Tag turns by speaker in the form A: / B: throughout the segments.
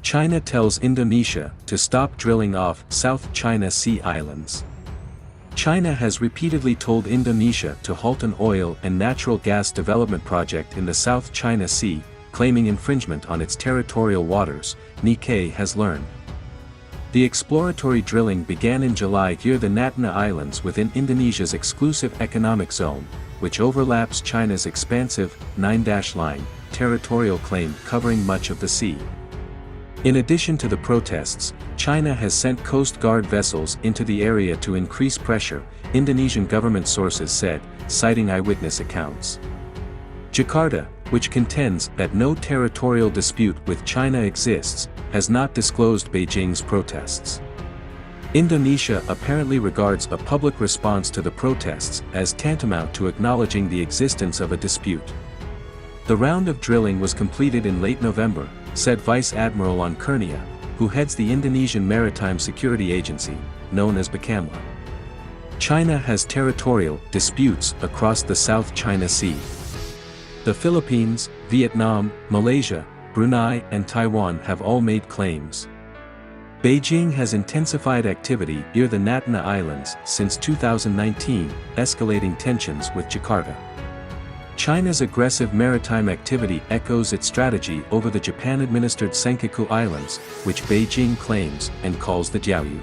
A: China tells Indonesia to stop drilling off South China Sea islands. China has repeatedly told Indonesia to halt an oil and natural gas development project in the South China Sea, claiming infringement on its territorial waters, Nikkei has learned. The exploratory drilling began in July near the Natuna Islands within Indonesia's exclusive economic zone, which overlaps China's expansive Nine-Line territorial claim covering much of the sea. In addition to the protests, China has sent Coast Guard vessels into the area to increase pressure, Indonesian government sources said, citing eyewitness accounts. Jakarta, which contends that no territorial dispute with China exists, has not disclosed Beijing's protests. Indonesia apparently regards a public response to the protests as tantamount to acknowledging the existence of a dispute. The round of drilling was completed in late November, said Vice Admiral on Kurnia, who heads the Indonesian Maritime Security Agency, known as Bakamla. China has territorial disputes across the South China Sea. The Philippines, Vietnam, Malaysia, Brunei and Taiwan have all made claims. Beijing has intensified activity near the Natuna Islands since 2019, escalating tensions with Jakarta. China's aggressive maritime activity echoes its strategy over the Japan-administered Sengketa Islands, which Beijing claims and calls the Diaoyu.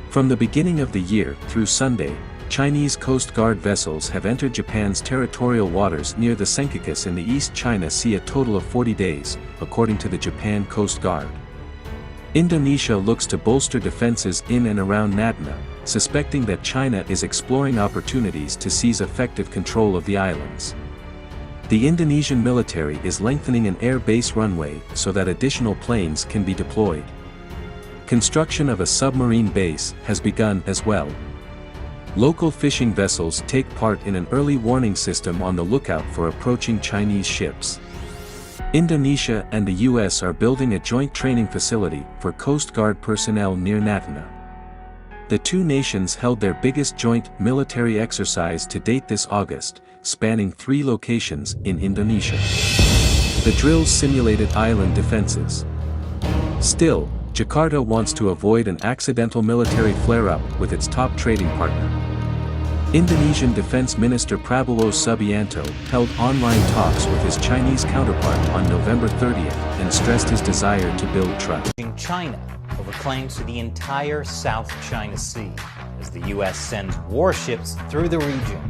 A: From the beginning of the year through Sunday, Chinese Coast Guard vessels have entered Japan's territorial waters near the Sengketa in the East China Sea a total of 40 days, according to the Japan Coast Guard. Indonesia looks to bolster defenses in and around Natuna, suspecting that China is exploring opportunities to seize effective control of the islands. The Indonesian military is lengthening an air base runway so that additional planes can be deployed. Construction of a submarine base has begun as well. Local fishing vessels take part in an early warning system on the lookout for approaching Chinese ships. Indonesia and the US are building a joint training facility for Coast Guard personnel near Natuna. The two nations held their biggest joint military exercise to date this August, spanning 3 locations in Indonesia. The drills simulated island defenses. Still, Jakarta wants to avoid an accidental military flare-up with its top trading partner. Indonesian Defense Minister Prabowo Subianto held online talks with his Chinese counterpart on November 30th and stressed his desire to build trust.
B: China over claims to the entire South China Sea as the U.S. sends warships through the region.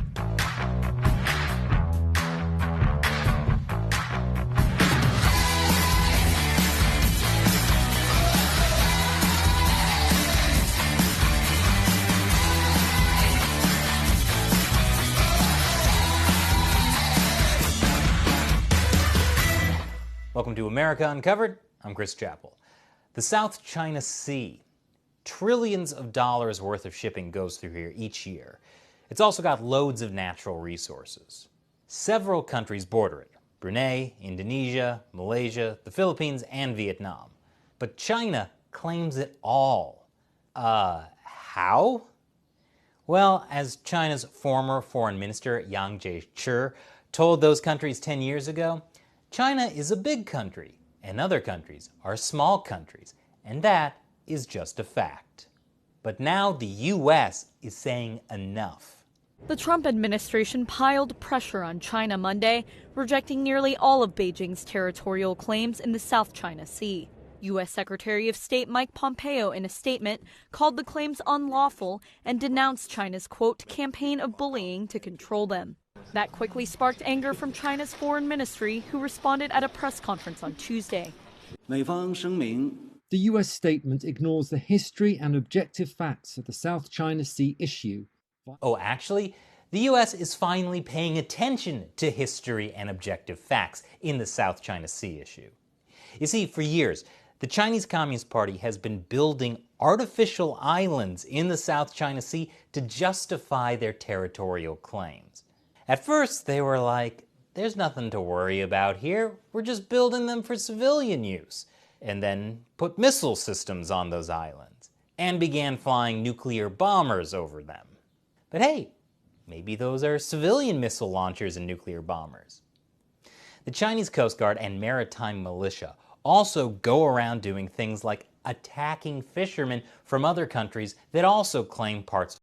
B: Welcome to America Uncovered. I'm Chris Chappell. The South China Sea. Trillions of dollars worth of shipping goes through here each year. It's also got loads of natural resources. Several countries border it: Brunei, Indonesia, Malaysia, the Philippines, and Vietnam. But China claims it all. How? Well, as China's former foreign minister Yang Jiechi told those countries 10 years ago, China is a big country, and other countries are small countries, and that is just a fact. But now the U.S. is saying enough.
C: The Trump administration piled pressure on China Monday, rejecting nearly all of Beijing's territorial claims in the South China Sea. U.S. Secretary of State Mike Pompeo, in a statement, called the claims unlawful and denounced China's, quote, campaign of bullying to control them. That quickly sparked anger from China's foreign ministry, who responded at a press conference on Tuesday.
D: The U.S. statement ignores the history and objective facts of the South China Sea issue.
B: Oh, actually, the U.S. is finally paying attention to history and objective facts in the South China Sea issue. You see, for years, the Chinese Communist Party has been building artificial islands in the South China Sea to justify their territorial claims. At first, they were like, there's nothing to worry about here, we're just building them for civilian use, and then put missile systems on those islands, and began flying nuclear bombers over them. But hey, maybe those are civilian missile launchers and nuclear bombers. The Chinese Coast Guard and maritime militia also go around doing things like attacking fishermen from other countries that also claim parts